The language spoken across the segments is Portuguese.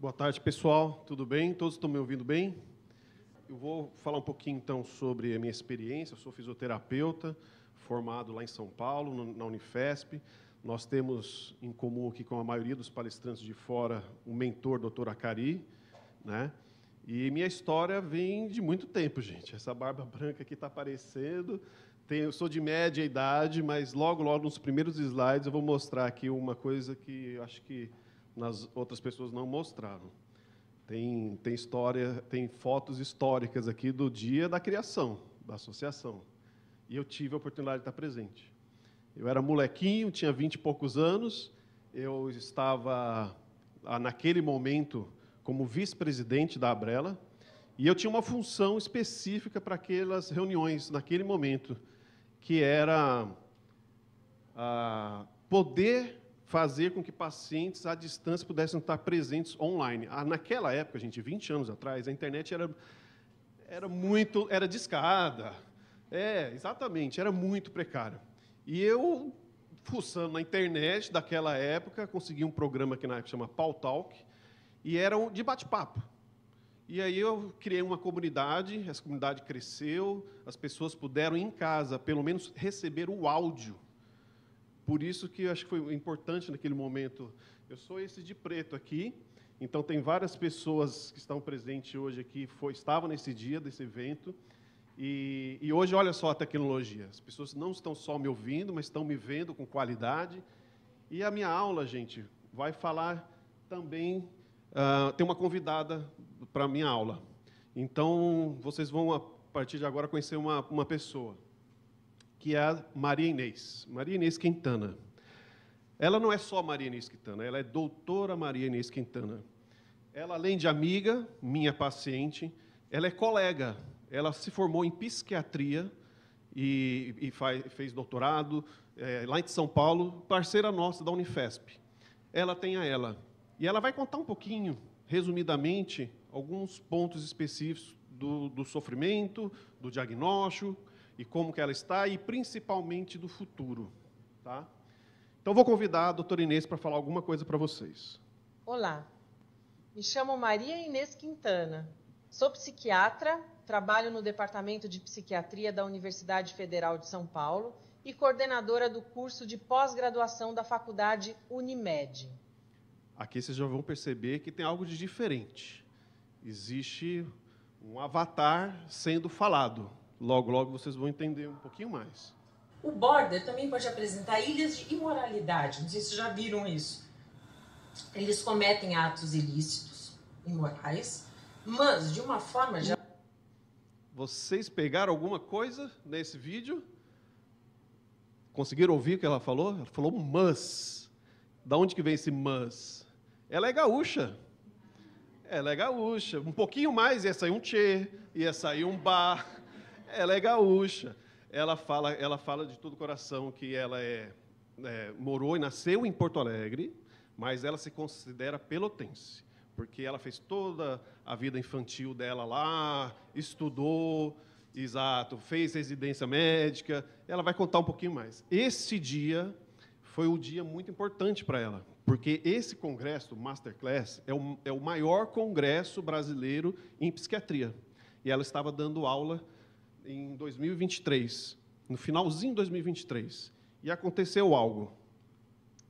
Boa tarde, pessoal. Tudo bem? Todos estão me ouvindo bem? Eu vou falar um pouquinho, então, sobre a minha experiência. Eu sou fisioterapeuta, formado lá em São Paulo, na Unifesp. Nós temos em comum aqui com a maioria dos palestrantes de fora o mentor, Dr. Acari, né? E minha história vem de muito tempo, gente. Essa barba branca aqui está aparecendo. Eu sou de média idade, mas logo nos primeiros slides eu vou mostrar aqui uma coisa que eu acho que nas outras pessoas não mostraram. Tem história, tem fotos históricas aqui do dia da criação da associação. E eu tive a oportunidade de estar presente. Eu era molequinho, tinha 20 e poucos anos, eu estava, naquele momento, como vice-presidente da Abrela, e eu tinha uma função específica para aquelas reuniões, naquele momento, que era poder fazer com que pacientes à distância pudessem estar presentes online. Naquela época, gente, 20 anos atrás, a internet era discada. Exatamente, era muito precário. E eu, fuçando na internet daquela época, consegui um programa que na época chama Pautalk, e era de bate-papo. E aí eu criei uma comunidade, essa comunidade cresceu, as pessoas puderam, em casa, pelo menos, receber o áudio. Por isso que eu acho que foi importante naquele momento. Eu sou esse de preto aqui, então tem várias pessoas que estão presentes hoje aqui, estavam nesse dia, desse evento, e hoje, olha só a tecnologia. As pessoas não estão só me ouvindo, mas estão me vendo com qualidade. E a minha aula, gente, vai falar também, tem uma convidada para a minha aula. Então, vocês vão, a partir de agora, conhecer uma pessoa, que é a Maria Inês Quintana. Ela não é só Maria Inês Quintana, ela é doutora Maria Inês Quintana. Ela, além de amiga, minha paciente, ela é colega. Ela se formou em psiquiatria e fez doutorado lá em São Paulo, parceira nossa da Unifesp. Ela tem a ela. E ela vai contar um pouquinho, resumidamente, alguns pontos específicos do sofrimento, do diagnóstico, e como que ela está, e principalmente do futuro. Tá? Então, vou convidar a doutora Inês para falar alguma coisa para vocês. Olá, me chamo Maria Inês Quintana, sou psiquiatra, trabalho no Departamento de Psiquiatria da Universidade Federal de São Paulo e coordenadora do curso de pós-graduação da Faculdade Unimed. Aqui vocês já vão perceber que tem algo de diferente. Existe um avatar sendo falado. Logo, logo vocês vão entender um pouquinho mais. O border também pode apresentar ilhas de imoralidade. Não sei se vocês já viram isso. Eles cometem atos ilícitos, imorais, mas de uma forma já... Vocês pegaram alguma coisa nesse vídeo? Conseguiram ouvir o que ela falou? Ela falou mas. Da onde que vem esse mas? Ela é gaúcha. Ela é gaúcha. Um pouquinho mais ia sair um tchê, ia sair um bar. Ela é gaúcha. Ela fala de todo o coração que ela morou e nasceu em Porto Alegre, mas ela se considera pelotense, porque ela fez toda a vida infantil dela lá, estudou, fez residência médica. Ela vai contar um pouquinho mais. Esse dia foi um dia muito importante para ela, porque esse congresso, o Masterclass, é o maior congresso brasileiro em psiquiatria. E ela estava dando aula em 2023, no finalzinho de 2023, e aconteceu algo.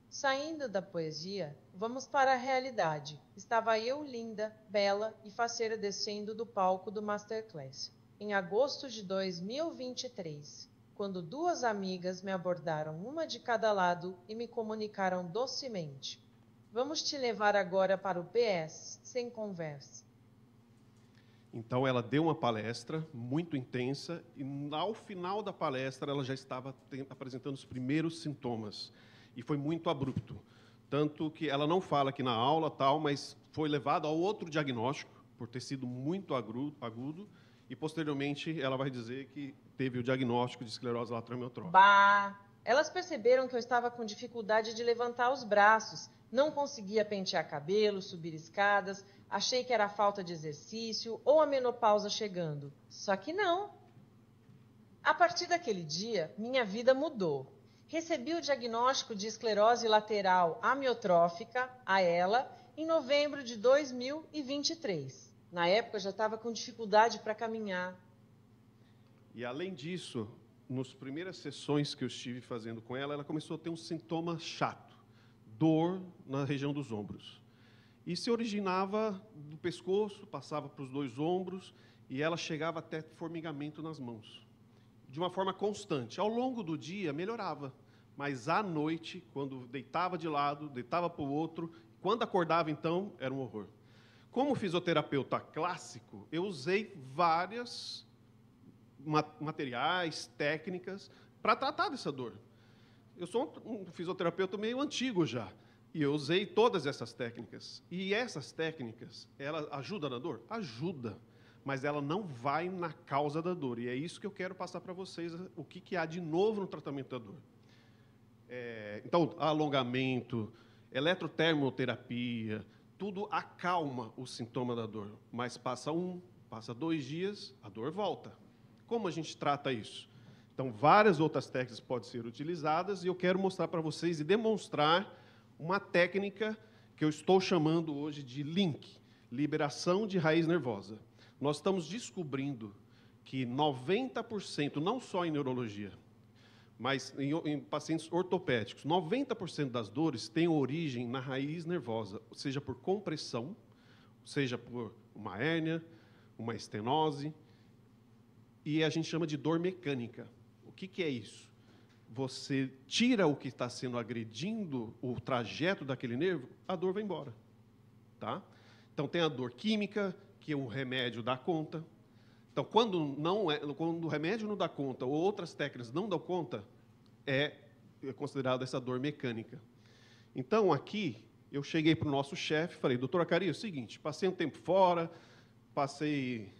Saindo da poesia, vamos para a realidade. Estava eu, linda, bela e faceira descendo do palco do Masterclass, em agosto de 2023, quando duas amigas me abordaram, uma de cada lado, e me comunicaram docemente: vamos te levar agora para o PS, sem conversa. Então, ela deu uma palestra muito intensa e, ao final da palestra, ela já estava apresentando os primeiros sintomas. E foi muito abrupto. Tanto que ela não fala aqui na aula, mas foi levada ao outro diagnóstico, por ter sido muito agudo, e, posteriormente, ela vai dizer que teve o diagnóstico de esclerose lateral amiotrófica. Bah! Elas perceberam que eu estava com dificuldade de levantar os braços, não conseguia pentear cabelo, subir escadas, achei que era falta de exercício ou a menopausa chegando. Só que não. A partir daquele dia, minha vida mudou. Recebi o diagnóstico de esclerose lateral amiotrófica, a ela, em novembro de 2023. Na época, já estava com dificuldade para caminhar. E, além disso, nas primeiras sessões que eu estive fazendo com ela, ela começou a ter um sintoma chato, dor na região dos ombros. E se originava do pescoço, passava para os 2 ombros, e ela chegava até formigamento nas mãos. De uma forma constante. Ao longo do dia, melhorava. Mas, à noite, quando deitava de lado, deitava para o outro, quando acordava, então, era um horror. Como fisioterapeuta clássico, eu usei vários materiais, técnicas, para tratar dessa dor. Eu sou um fisioterapeuta meio antigo já, e eu usei todas essas técnicas. E essas técnicas, ela ajuda na dor? Ajuda, mas ela não vai na causa da dor. E é isso que eu quero passar para vocês, o que há de novo no tratamento da dor. Então, alongamento, eletrotermoterapia, tudo acalma o sintoma da dor. Mas passa 2 dias, a dor volta. Como a gente trata isso? Então, várias outras técnicas podem ser utilizadas e eu quero mostrar para vocês e demonstrar uma técnica que eu estou chamando hoje de LINC, liberação de raiz nervosa. Nós estamos descobrindo que 90%, não só em neurologia, mas em pacientes ortopédicos, 90% das dores têm origem na raiz nervosa, seja por compressão, seja por uma hérnia, uma estenose, e a gente chama de dor mecânica. O que é isso? Você tira o que está sendo agredindo o trajeto daquele nervo, a dor vai embora. Tá? Então, tem a dor química, que o remédio dá conta. Então, quando o remédio não dá conta, ou outras técnicas não dão conta, é considerada essa dor mecânica. Então, aqui, eu cheguei para o nosso chefe e falei, doutor Acari, é o seguinte, passei um tempo fora, passei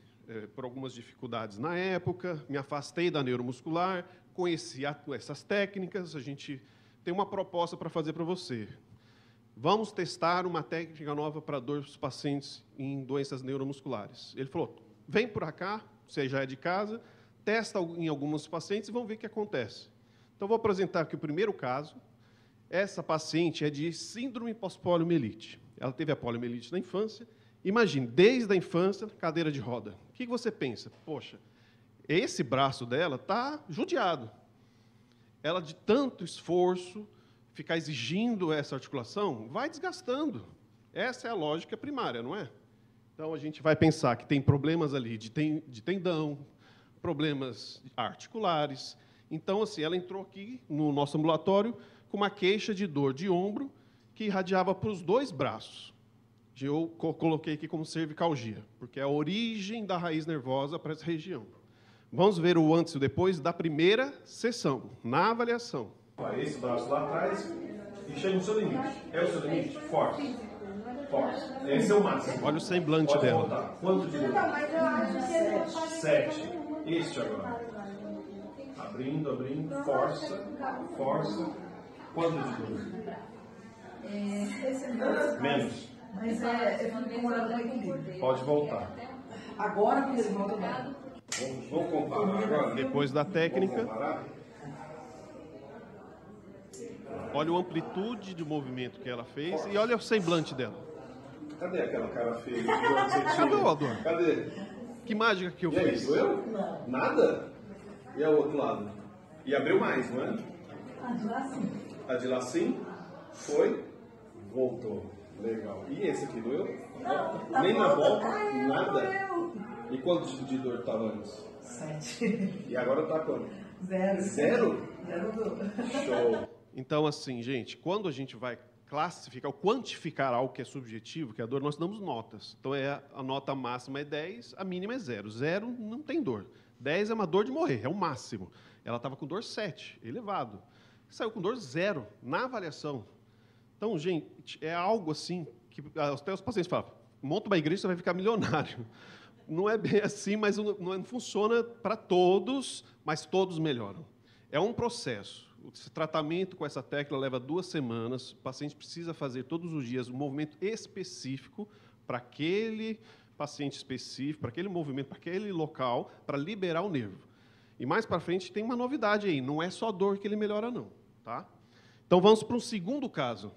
por algumas dificuldades na época, me afastei da neuromuscular, conheci essas técnicas, a gente tem uma proposta para fazer para você. Vamos testar uma técnica nova para dor dos pacientes em doenças neuromusculares. Ele falou, vem por cá, você já é de casa, testa em alguns pacientes e vamos ver o que acontece. Então, vou apresentar aqui o primeiro caso. Essa paciente é de síndrome pós-poliomielite. Ela teve a poliomielite na infância. Imagine, desde a infância, cadeira de roda. O que você pensa? Poxa, esse braço dela está judiado. Ela, de tanto esforço, ficar exigindo essa articulação, vai desgastando. Essa é a lógica primária, não é? Então, a gente vai pensar que tem problemas ali de tendão, problemas articulares. Então, assim, ela entrou aqui no nosso ambulatório com uma queixa de dor de ombro que irradiava para os 2 braços. Eu coloquei aqui como cervicalgia, porque é a origem da raiz nervosa para essa região. Vamos ver o antes e o depois da primeira sessão, na avaliação. Esse braço lá atrás e chega no seu limite. É o seu limite? Forte. Forte. Esse é o máximo. Olha o semblante Pode dela. Voltar. Quanto de dor? 7. Este agora. Abrindo, abrindo. Força. Força. Quanto de dor? Menos. Mas eu fico demorando no equilíbrio. Pode voltar. Agora, quando ele volta, não. Vamos comparar agora? Depois da técnica, Vamos comparar? olha a amplitude de movimento que ela fez e olha o semblante dela. Cadê aquela cara feia? Cadê o Ador? Cadê? Que mágica que eu E aí, fiz? doeu? Nada? E ao outro lado? E abriu mais, não é? Ah, de lá sim. A de lá sim? Foi? Voltou. Legal. E esse aqui doeu? Não, Nem na volta? Ai, Nada? doeu. E quanto de dor estava antes? 7. E agora está quanto? 0. 0? 0 dor. Show. Então, assim, gente, quando a gente vai classificar, ou quantificar algo que é subjetivo, que é a dor, nós damos notas. Então, a nota máxima é 10, a mínima é 0. 0 não tem dor. 10 é uma dor de morrer, é o máximo. Ela estava com dor 7, elevado. Saiu com dor 0 na avaliação. Então, gente, é algo assim que até os pacientes falam, monta uma igreja, você vai ficar milionário. Não é bem assim, mas não funciona para todos, mas todos melhoram. É um processo. O tratamento com essa técnica leva 2 semanas. O paciente precisa fazer todos os dias um movimento específico para aquele paciente específico, para aquele movimento, para aquele local, para liberar o nervo. E mais para frente tem uma novidade aí, não é só dor que ele melhora, não. Tá? Então, vamos para um segundo caso.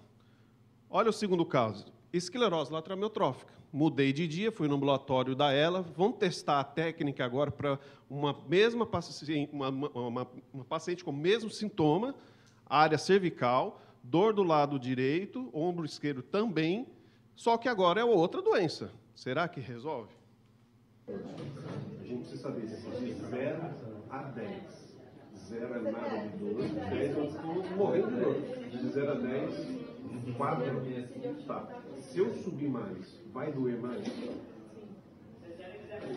Olha o segundo caso. esclerose lateral amiotrófica. Mudei de dia, fui no ambulatório da ela. Vamos testar a técnica agora para uma mesma paciente, uma paciente com o mesmo sintoma, área cervical, dor do lado direito, ombro esquerdo também, só que agora é outra doença. Será que resolve? A gente precisa saber se de 0 a 10. 0 é nada de dor, 10 eu estou morrendo de dor. De 0 a 10, 4. Tá. Se eu subir mais, vai doer mais?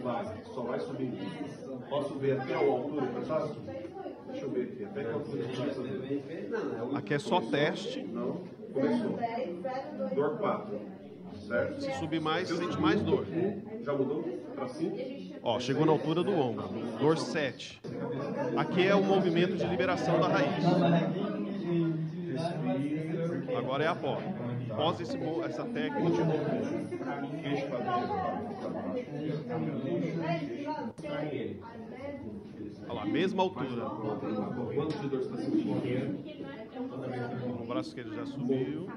Vai, só vai subir. Posso ver até a altura que eu faço? Deixa eu ver aqui, até que altura que eu faço. Aqui é só teste. Não, começou. Dor 4, certo? Se subir mais, sente mais dor. Já mudou para 5? Ó, chegou na altura do ombro, dor 7. Aqui é o movimento de liberação da raiz. Agora é a pós. Após essa técnica de movimento. Olha lá, mesma altura. Quanto de dor você está sentindo? O braço esquerdo já subiu.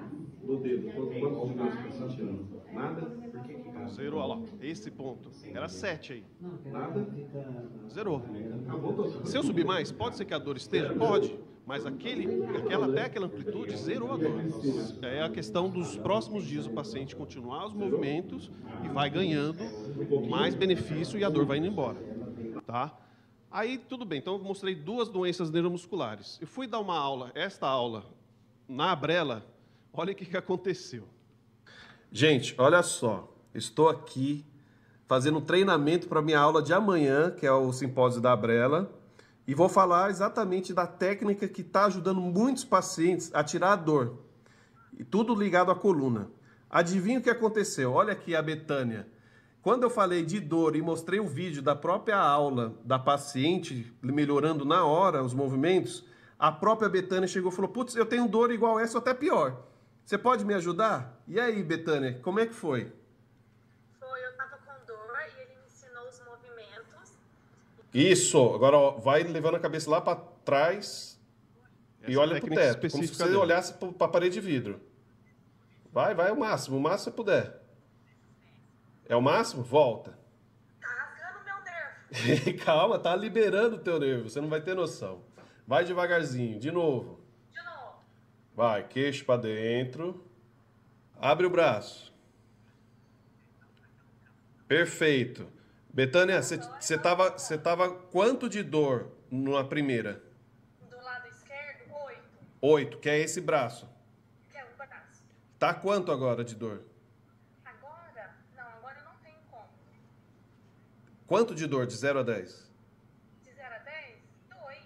No dedo, quanto de dor você está sentindo? Nada? Zerou, olha lá. Esse ponto. Era 7 aí. Nada? Zerou. Se eu subir mais, pode ser que a dor esteja? Pode. Mas até aquela amplitude zerou a dor. É a questão dos próximos dias o paciente continuar os movimentos e vai ganhando mais benefício e a dor vai indo embora. Tá? Aí, tudo bem. Então, eu mostrei 2 doenças neuromusculares. Eu fui dar uma aula, esta aula, na Abrela. Olha o que aconteceu. Gente, olha só. Estou aqui fazendo um treinamento para a minha aula de amanhã, que é o simpósio da Abrela. E vou falar exatamente da técnica que está ajudando muitos pacientes a tirar a dor. E tudo ligado à coluna. Adivinha o que aconteceu? Olha aqui a Betânia. Quando eu falei de dor e mostrei o vídeo da própria aula da paciente, melhorando na hora os movimentos, a própria Betânia chegou e falou, putz, eu tenho dor igual essa ou até pior. Você pode me ajudar? E aí, Betânia, como é que foi? Eu estava com dor e ele me ensinou os movimentos. Isso, agora ó, vai levando a cabeça lá para trás e olha para o teto, como se você olhasse para a parede de vidro. Vai o máximo que você puder. É o máximo? Volta. Tá rasgando meu nervo. Calma, tá liberando o teu nervo, você não vai ter noção. Vai devagarzinho, de novo. De novo. Vai, queixo para dentro. Abre o braço. Perfeito. Betânia, você tava quanto de dor na primeira? Do lado esquerdo, 8. 8, que é esse braço. Que é o braço. Tá quanto agora de dor? Agora? Não, agora eu não tenho como. Quanto de dor, de 0 a 10? De 0 a 10? 2.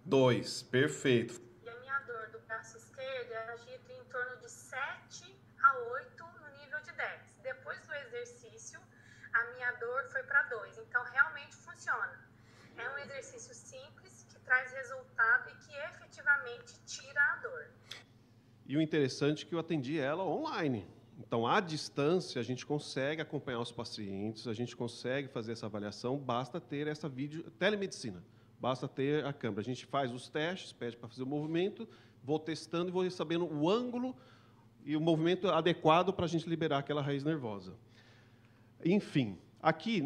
2, perfeito. E a minha dor do braço esquerdo ela gira em torno de 7 a 8 no nível de 10. Depois do exercício, a minha dor foi para 2. Então, realmente funciona. É um exercício simples que traz resultado e que efetivamente tira a dor. E o interessante é que eu atendi ela online. Então, à distância, a gente consegue acompanhar os pacientes, a gente consegue fazer essa avaliação, basta ter essa telemedicina. Basta ter a câmera. A gente faz os testes, pede para fazer o movimento, vou testando e vou sabendo o ângulo e o movimento adequado para a gente liberar aquela raiz nervosa. Enfim, aqui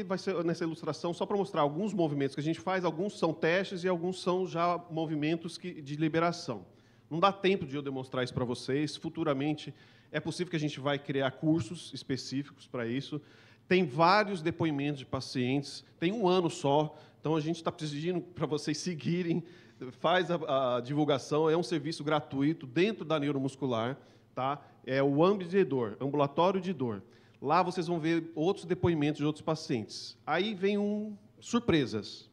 vai ser nessa ilustração só para mostrar alguns movimentos que a gente faz, alguns são testes e alguns são já movimentos de liberação. Não dá tempo de eu demonstrar isso para vocês, futuramente é possível que a gente vai criar cursos específicos para isso. Tem vários depoimentos de pacientes, tem 1 ano só, então a gente está pedindo para vocês seguirem, faz a divulgação, é um serviço gratuito dentro da neuromuscular, tá? É o AMB de dor, ambulatório de dor. Lá vocês vão ver outros depoimentos de outros pacientes. Aí vem surpresas.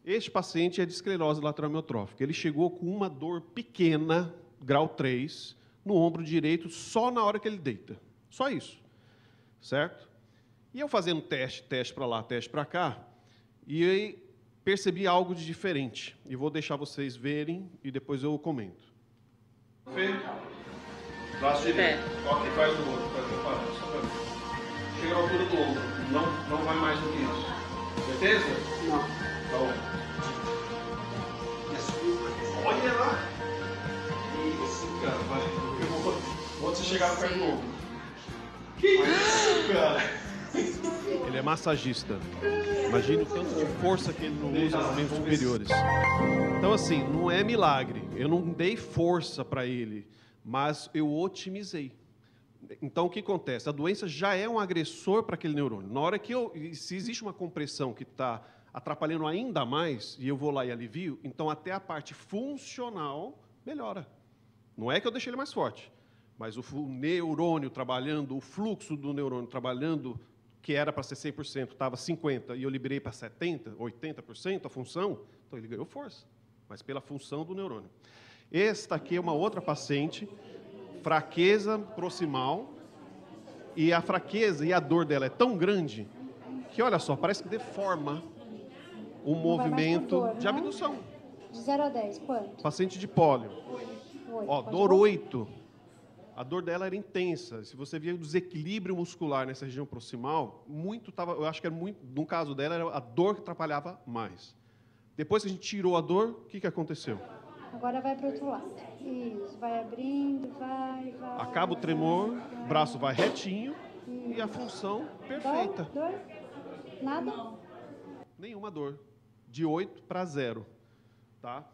Este paciente é de esclerose lateral amiotrófica. Ele chegou com uma dor pequena, grau 3, no ombro direito, só na hora que ele deita. Só isso. Certo? E eu fazendo teste para lá, teste para cá, e aí percebi algo de diferente. E vou deixar vocês verem e depois eu comento. Feito. Braço direito. Ok, faz o outro. Chega à altura do ombro. Não vai mais do que isso. Certeza? Não. Então, olha lá. Isso, cara. Vou te chegava perto do ombro. Que isso, cara? Ele é massagista. Imagina o tanto de força que ele não usa nos membros superiores. Então, assim, não é milagre. Eu não dei força para ele, mas eu otimizei. Então, o que acontece? A doença já é um agressor para aquele neurônio. Na hora que se existe uma compressão que está atrapalhando ainda mais, e eu vou lá e alivio, então até a parte funcional melhora. Não é que eu deixei ele mais forte, mas o neurônio trabalhando, o fluxo do neurônio trabalhando, que era para ser 100%, estava 50%, e eu liberei para 70%, 80% a função, então ele ganhou força, mas pela função do neurônio. Esta aqui é uma outra paciente, fraqueza proximal, e a fraqueza e a dor dela é tão grande que, olha só, parece que deforma o movimento de abdução. De 0 a 10, quanto? Paciente de pólio. 8. Ó, dor 8. A dor dela era intensa. Se você via o desequilíbrio muscular nessa região proximal, eu acho que era muito, no caso dela, era a dor que atrapalhava mais. Depois que a gente tirou a dor, o que aconteceu? Agora vai para o outro lado. Isso, vai abrindo, vai. Acaba o tremor, o braço vai retinho e a função perfeita. Dor? Nada? Nenhuma dor. De 8 para 0. Tá?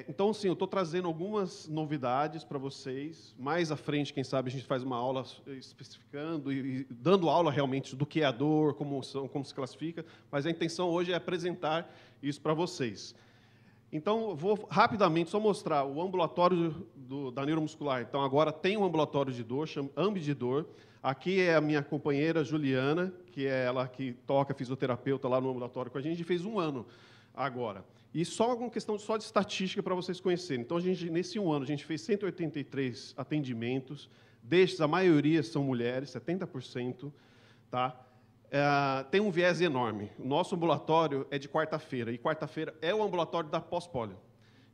Então, sim, eu estou trazendo algumas novidades para vocês. Mais à frente, quem sabe, a gente faz uma aula especificando e dando aula realmente do que é a dor, como se classifica, mas a intenção hoje é apresentar isso para vocês. Então, vou rapidamente só mostrar o ambulatório da neuromuscular. Então, agora tem um ambulatório de dor, chama Ambi de Dor. Aqui é a minha companheira Juliana, que é ela que toca fisioterapeuta lá no ambulatório com a gente fez 1 ano agora. E só uma questão de estatística para vocês conhecerem. Então, nesse 1 ano, a gente fez 183 atendimentos. Destes, a maioria são mulheres, 70%. Tá? Tem um viés enorme. O nosso ambulatório é de quarta-feira, e quarta-feira é o ambulatório da pós-pólio.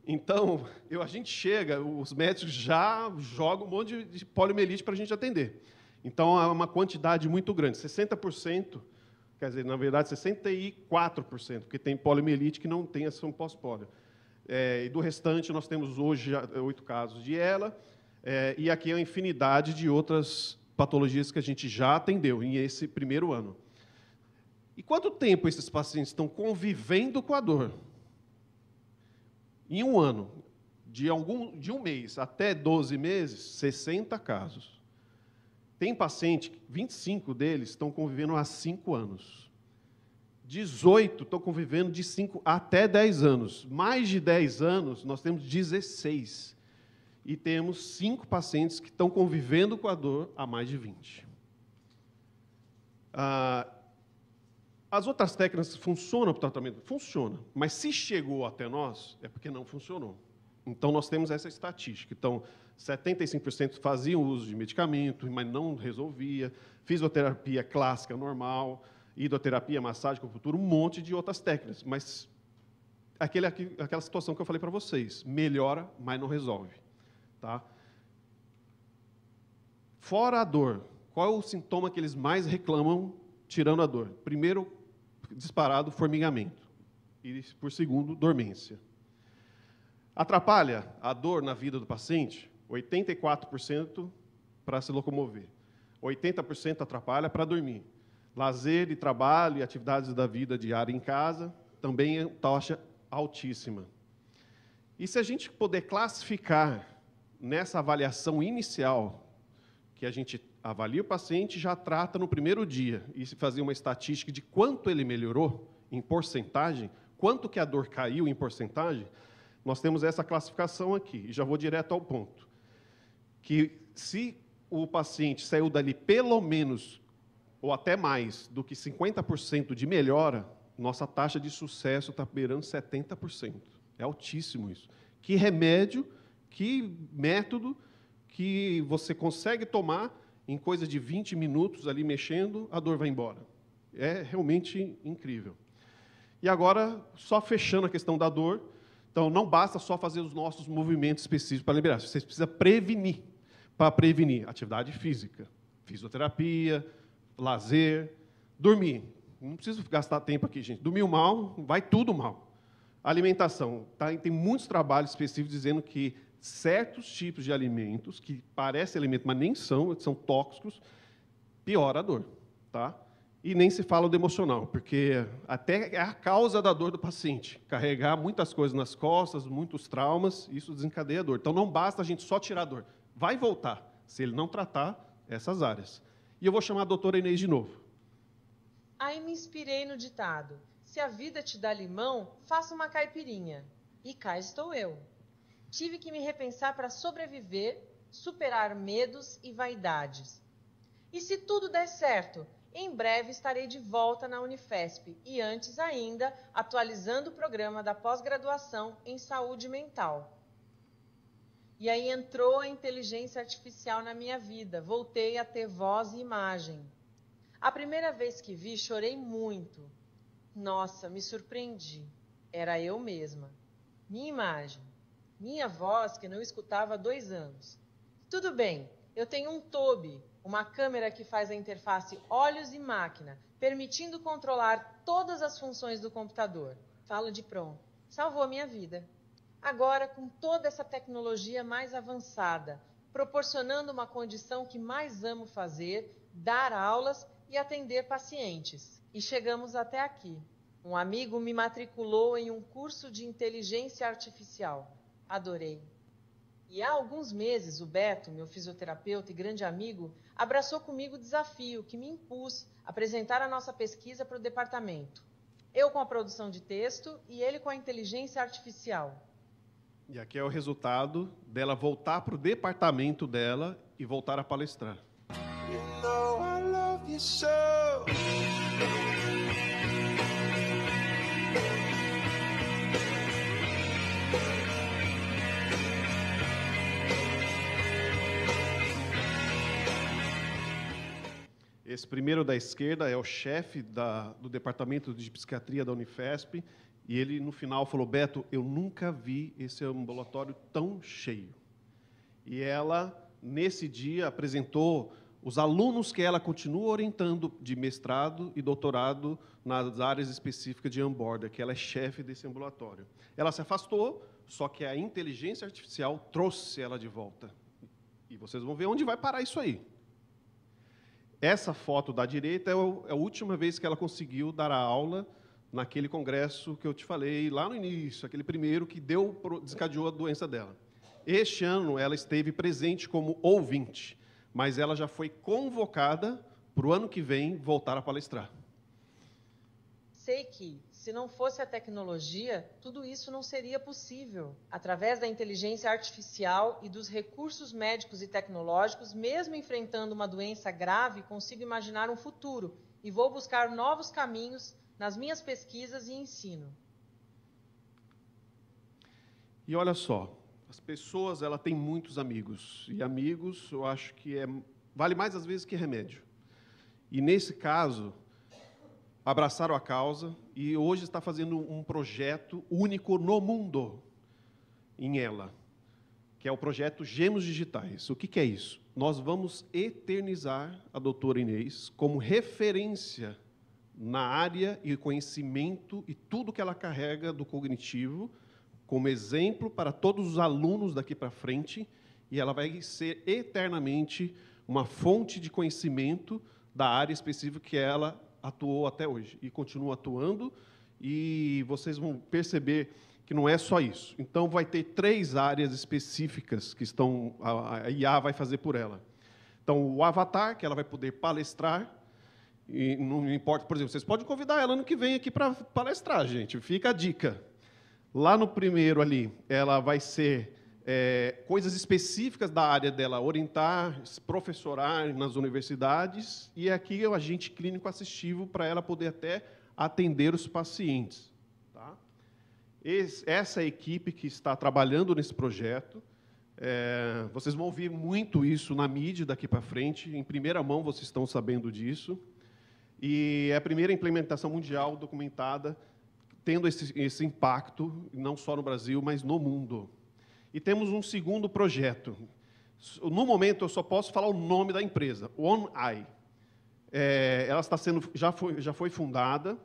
Então, a gente chega, os médicos já jogam um monte de poliomielite para a gente atender. Então, é uma quantidade muito grande, 60%, quer dizer, na verdade, 64%, porque tem poliomielite que não tem ação pós-pólio. E do restante, nós temos hoje 8 casos de ELA, e aqui é uma infinidade de outras patologias que a gente já atendeu nesse primeiro ano. E quanto tempo esses pacientes estão convivendo com a dor? Em 1 ano, de 1 mês até 12 meses, 60 casos. Tem paciente, 25 deles estão convivendo há 5 anos. 18 estão convivendo de 5 até 10 anos. Mais de 10 anos, nós temos 16. E temos 5 pacientes que estão convivendo com a dor há mais de 20. As outras técnicas funcionam para o tratamento? Funciona. Mas se chegou até nós, é porque não funcionou. Então, nós temos essa estatística. Então, 75% faziam uso de medicamento, mas não resolvia. Fisioterapia clássica, normal. Hidroterapia, massagem, acupuntura, um monte de outras técnicas. Mas aquela situação que eu falei para vocês. Melhora, mas não resolve. Tá? Fora a dor, qual é o sintoma que eles mais reclamam tirando a dor? Primeiro, disparado, formigamento. E, por segundo, dormência. Atrapalha a dor na vida do paciente? 84% para se locomover. 80% atrapalha para dormir. Lazer e trabalho e atividades da vida diária em casa, também é taxa altíssima. E se a gente puder classificar nessa avaliação inicial, que a gente avalia o paciente, já trata no primeiro dia, e se fazer uma estatística de quanto ele melhorou em porcentagem, quanto que a dor caiu em porcentagem, nós temos essa classificação aqui, e já vou direto ao ponto. Que se o paciente saiu dali pelo menos, ou até mais, do que 50% de melhora, nossa taxa de sucesso está beirando 70%. É altíssimo isso. Que remédio, que método que você consegue tomar em coisa de 20 minutos ali mexendo, a dor vai embora. É realmente incrível. E agora, só fechando a questão da dor, então não basta só fazer os nossos movimentos específicos para liberar, você precisa prevenir. Para prevenir, atividade física, fisioterapia, lazer, dormir. Não preciso gastar tempo aqui, gente. Dormiu mal, vai tudo mal. Alimentação. Tá? Tem muitos trabalhos específicos dizendo que certos tipos de alimentos, que parecem alimentos, mas nem são tóxicos, piora a dor, tá? E nem se fala do emocional, porque até é a causa da dor do paciente. Carregar muitas coisas nas costas, muitos traumas, isso desencadeia a dor. Então, não basta a gente só tirar a dor. Vai voltar, se ele não tratar essas áreas. E eu vou chamar a doutora Inês de novo. Aí me inspirei no ditado: se a vida te dá limão, faça uma caipirinha. E cá estou eu. Tive que me repensar para sobreviver, superar medos e vaidades. E se tudo der certo, em breve estarei de volta na Unifesp e, antes ainda, atualizando o programa da pós-graduação em saúde mental. E aí entrou a inteligência artificial na minha vida. Voltei a ter voz e imagem. A primeira vez que vi, chorei muito. Nossa, me surpreendi. Era eu mesma. Minha imagem. Minha voz que não escutava há 2 anos. Tudo bem, eu tenho um Toby, uma câmera que faz a interface olhos e máquina, permitindo controlar todas as funções do computador. Falo de pronto. Salvou a minha vida. Agora, com toda essa tecnologia mais avançada, proporcionando uma condição que mais amo fazer, dar aulas e atender pacientes. E chegamos até aqui. Um amigo me matriculou em um curso de inteligência artificial. Adorei. E há alguns meses, o Beto, meu fisioterapeuta e grande amigo, abraçou comigo o desafio que me impus a apresentar a nossa pesquisa para o departamento. Eu com a produção de texto e ele com a inteligência artificial. E aqui é o resultado dela voltar para o departamento dela e voltar a palestrar. You know I love you so. Esse primeiro da esquerda é o chefe do departamento de psiquiatria da Unifesp, e ele, no final, falou: Beto, eu nunca vi esse ambulatório tão cheio. E ela, nesse dia, apresentou os alunos que ela continua orientando de mestrado e doutorado nas áreas específicas de onboard, que ela é chefe desse ambulatório. Ela se afastou, só que a inteligência artificial trouxe ela de volta. E vocês vão ver onde vai parar isso aí. Essa foto da direita é a última vez que ela conseguiu dar a aula naquele congresso que eu te falei lá no início, aquele primeiro que desencadeou a doença dela. Este ano ela esteve presente como ouvinte, mas ela já foi convocada para o ano que vem voltar a palestrar. Sei que, se não fosse a tecnologia, tudo isso não seria possível. Através da inteligência artificial e dos recursos médicos e tecnológicos, mesmo enfrentando uma doença grave, consigo imaginar um futuro e vou buscar novos caminhos nas minhas pesquisas e ensino. E olha só, as pessoas, ela tem muitos amigos, e amigos, eu acho que vale mais às vezes que remédio. E nesse caso, abraçaram a causa e hoje está fazendo um projeto único no mundo em ela, que é o projeto Gemos Digitais. O que é isso? Nós vamos eternizar a doutora Inês como referência na área e conhecimento e tudo que ela carrega do cognitivo, como exemplo para todos os alunos daqui para frente, e ela vai ser eternamente uma fonte de conhecimento da área específica que ela atuou até hoje e continua atuando, e vocês vão perceber que não é só isso. Então, vai ter 3 áreas específicas que a IA vai fazer por ela. Então, o avatar, que ela vai poder palestrar, e não importa, por exemplo, vocês podem convidar ela ano que vem aqui para palestrar, gente, fica a dica. Lá no primeiro ali, ela vai ser coisas específicas da área dela, orientar, professorar nas universidades, e aqui é o agente clínico assistivo para ela poder até atender os pacientes. Tá? Essa é a equipe que está trabalhando nesse projeto. Vocês vão ouvir muito isso na mídia daqui para frente, em primeira mão vocês estão sabendo disso, e é a primeira implementação mundial documentada tendo esse impacto, não só no Brasil, mas no mundo. E temos um segundo projeto. No momento, eu só posso falar o nome da empresa, OneEye. Ela está já foi fundada,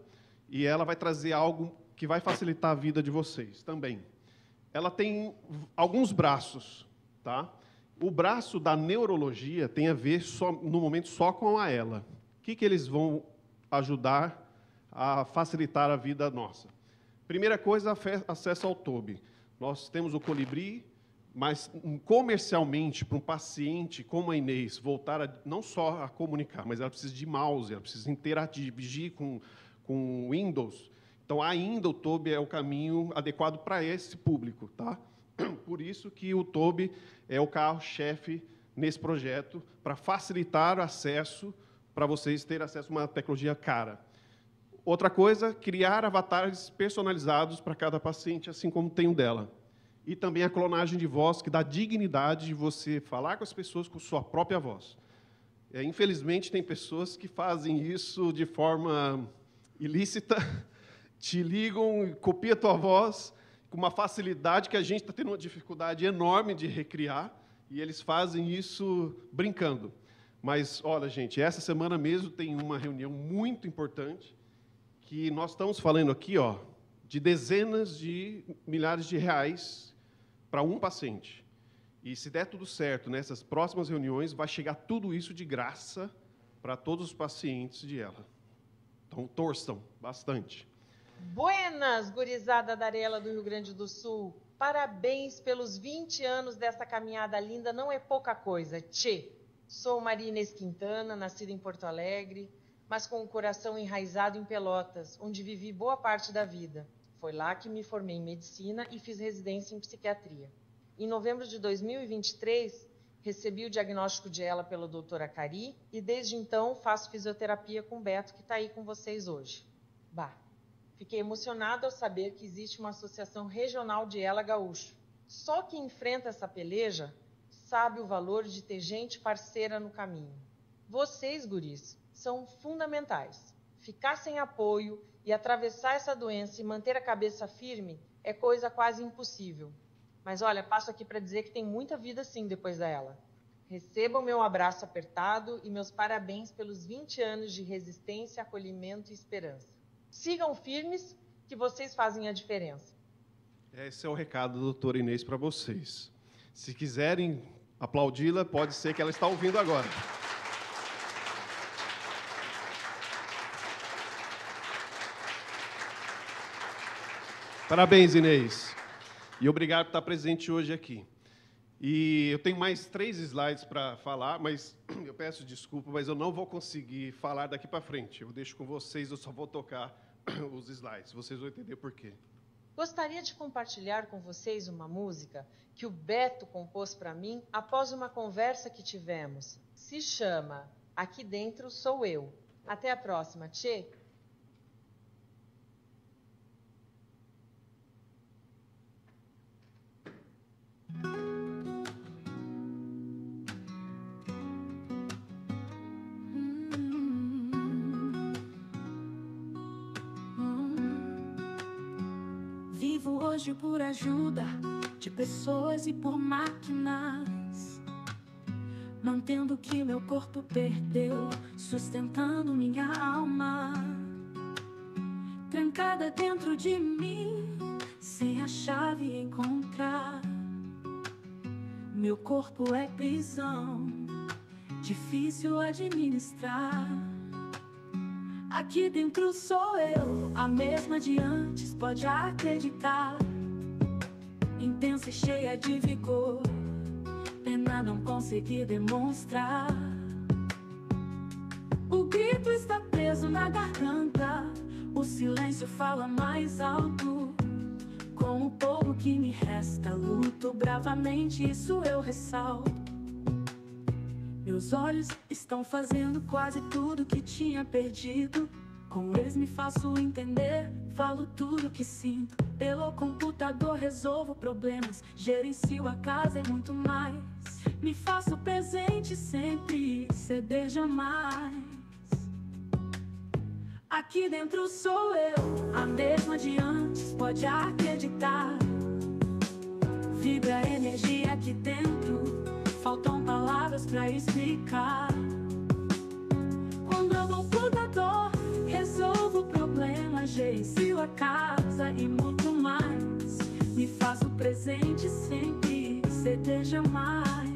e ela vai trazer algo que vai facilitar a vida de vocês também. ela tem alguns braços, tá? O braço da neurologia tem a ver, no momento, só com a ela. O que eles vão ajudar a facilitar a vida nossa? Primeira coisa, acesso ao TOB. Nós temos o Colibri, mas comercialmente, para um paciente como a Inês, voltar não só a comunicar, mas ela precisa de mouse, ela precisa interagir com Windows. Então, ainda o TOB é o caminho adequado para esse público, tá? Por isso que o TOB é o carro-chefe nesse projeto, para facilitar o acesso, para vocês terem acesso a uma tecnologia cara. Outra coisa, criar avatares personalizados para cada paciente, assim como tem o dela. E também a clonagem de voz, que dá dignidade de você falar com as pessoas com sua própria voz. Infelizmente, tem pessoas que fazem isso de forma ilícita, te ligam, copia a tua voz, com uma facilidade que a gente está tendo uma dificuldade enorme de recriar, e eles fazem isso brincando. Mas, olha, gente, essa semana mesmo tem uma reunião muito importante, que nós estamos falando aqui, ó, de dezenas de milhares de reais para um paciente. E, se der tudo certo, nessas próximas reuniões, vai chegar tudo isso de graça para todos os pacientes de ela. Então, torçam bastante. Buenas, gurizada da Arela do Rio Grande do Sul. Parabéns pelos 20 anos dessa caminhada linda, não é pouca coisa. Tchê, sou Maria Inês Quintana, nascida em Porto Alegre, mas com o coração enraizado em Pelotas, onde vivi boa parte da vida. Foi lá que me formei em medicina e fiz residência em psiquiatria. Em novembro de 2023, recebi o diagnóstico de ELA pela doutora Cari e, desde então, faço fisioterapia com o Beto, que está aí com vocês hoje. Bah, fiquei emocionada ao saber que existe uma associação regional de ELA gaúcho. Só quem enfrenta essa peleja sabe o valor de ter gente parceira no caminho. Vocês, guris, são fundamentais. Ficar sem apoio e atravessar essa doença e manter a cabeça firme é coisa quase impossível. Mas olha, passo aqui para dizer que tem muita vida sim depois da ELA. Recebam meu abraço apertado e meus parabéns pelos 20 anos de resistência, acolhimento e esperança. Sigam firmes, que vocês fazem a diferença. Esse é o recado da doutora Inês para vocês. Se quiserem aplaudi-la, pode ser que ela está ouvindo agora. Parabéns, Inês. E obrigado por estar presente hoje aqui. E eu tenho mais 3 slides para falar, mas eu peço desculpa, mas eu não vou conseguir falar daqui para frente. Eu deixo com vocês, eu só vou tocar os slides. Vocês vão entender por quê. Gostaria de compartilhar com vocês uma música que o Beto compôs para mim após uma conversa que tivemos. Se chama Aqui Dentro Sou Eu. Até a próxima, tchê! Vivo hoje por ajuda de pessoas e por máquinas, mantendo o que meu corpo perdeu, sustentando minha alma, trancada dentro de mim, sem a chave encontrar. Meu corpo é prisão, difícil administrar. Aqui dentro sou eu, a mesma de antes, pode acreditar. Intensa e cheia de vigor, pena não conseguir demonstrar. O grito está preso na garganta, o silêncio fala mais alto. Com o pouco que me resta, luto bravamente, isso eu ressalto. Meus olhos estão fazendo quase tudo que tinha perdido. Com eles me faço entender, falo tudo que sinto. Pelo computador resolvo problemas, gerencio a casa e muito mais. Me faço presente sempre, ceder jamais. Aqui dentro sou eu, a mesma de antes, pode acreditar. Vibra a energia aqui dentro, faltam palavras pra explicar. Quando eu vou pro computador, resolvo problemas, gerencio a casa e muito mais. Me faço presente presente sempre, certeza mais.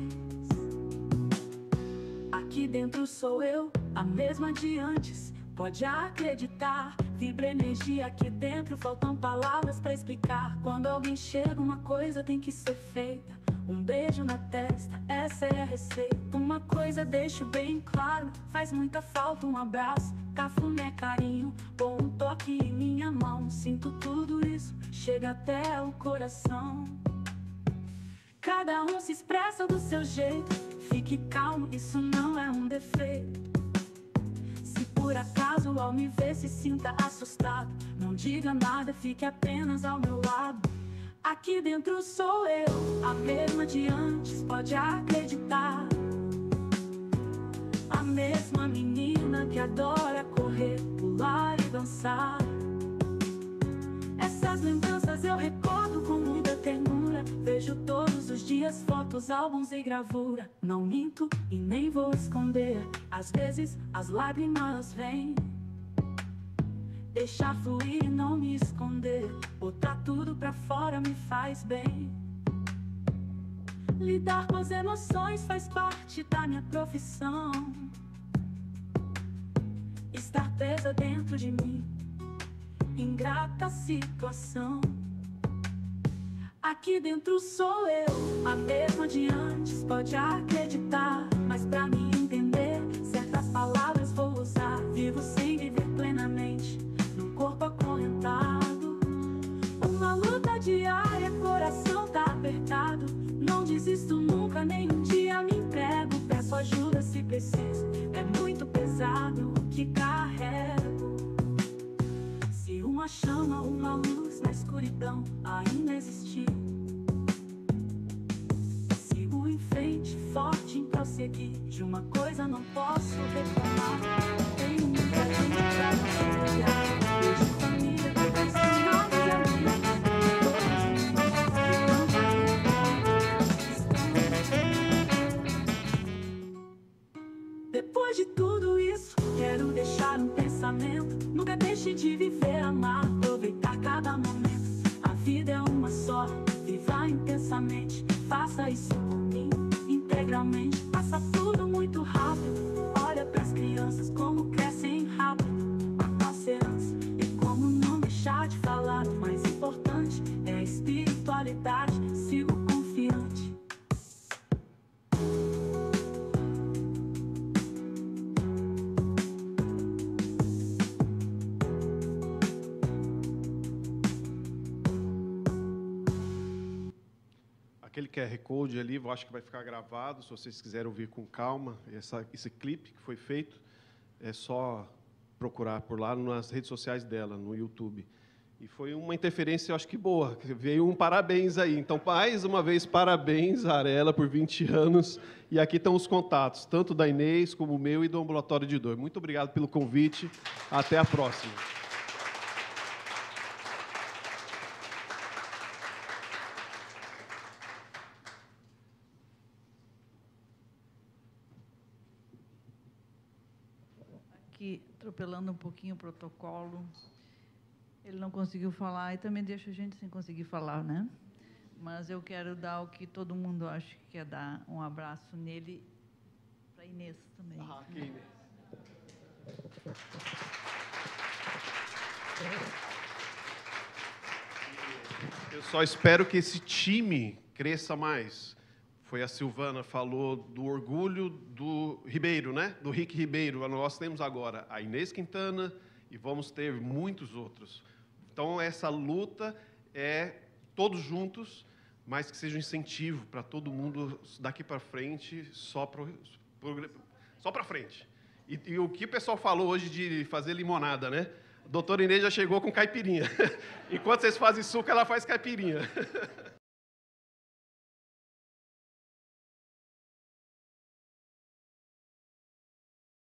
Aqui dentro sou eu, a mesma de antes, pode acreditar. Vibra energia aqui dentro, faltam palavras pra explicar. Quando alguém chega, uma coisa tem que ser feita. Um beijo na testa, essa é a receita. Uma coisa deixo bem claro, faz muita falta um abraço. Cafuné, carinho, bom um toque em minha mão. Sinto tudo isso, chega até o coração. Cada um se expressa do seu jeito, fique calmo, isso não é um defeito. Se por acaso ao me ver se sinta assustado, não diga nada, fique apenas ao meu lado. Aqui dentro sou eu, a mesma de antes, pode acreditar. A mesma menina que adora correr, pular e dançar. Essas lembranças eu recordo com muita ternura. Vejo todos os dias fotos, álbuns e gravura. Não minto e nem vou esconder, às vezes as lágrimas vêm. Deixar fluir e não me esconder, botar tudo pra fora me faz bem. Lidar com as emoções faz parte da minha profissão. Estar presa dentro de mim, ingrata situação. Aqui dentro sou eu, a mesma de antes, pode acreditar. Mas pra me entender, certas palavras vou usar. Vivo sem viver plenamente, num corpo acorrentado. Uma luta diária, coração tá apertado. Não desisto nunca, nem um dia me entrego. Peço ajuda se preciso, é muito pesado o que carrego. Se uma chama, uma luz na escuridão ainda existir, sigo em frente, forte em prosseguir. De uma coisa não posso reclamar, tenho muita gente pra me entregar. Vejo família, profissionais e amigos, depois de tudo isso, quero deixar um pensamento. Nunca deixe de viver, amar, aproveitar cada momento. A vida é uma só, viva intensamente. Faça isso por mim, integralmente. Passa tudo muito rápido. Olha pras crianças como crescem rápido. A nossa herança e como não deixar de falar. O mais importante é a espiritualidade. Sigo confiante. Aquele QR Code ali, eu acho que vai ficar gravado, se vocês quiserem ouvir com calma. Esse clipe que foi feito, é só procurar por lá nas redes sociais dela, no YouTube. E foi uma interferência, eu acho que boa, veio um parabéns aí. Então, mais uma vez, parabéns a Arela por 20 anos. E aqui estão os contatos, tanto da Inês como o meu e do Ambulatório de Dor. Muito obrigado pelo convite, até a próxima. Atropelando um pouquinho o protocolo, ele não conseguiu falar e também deixa a gente sem conseguir falar, né? Mas eu quero dar o que todo mundo acha que quer dar, um abraço nele, para Inês também. Aqui, Inês. Eu só espero que esse time cresça mais. Foi a Silvana falou do orgulho do Ribeiro, né? Do Rick Ribeiro. Nós temos agora a Inês Quintana e vamos ter muitos outros. Então, essa luta é todos juntos, mas que seja um incentivo para todo mundo daqui para frente, só para frente. E o que o pessoal falou hoje de fazer limonada, né? A doutora Inês já chegou com caipirinha. Enquanto vocês fazem suco, ela faz caipirinha.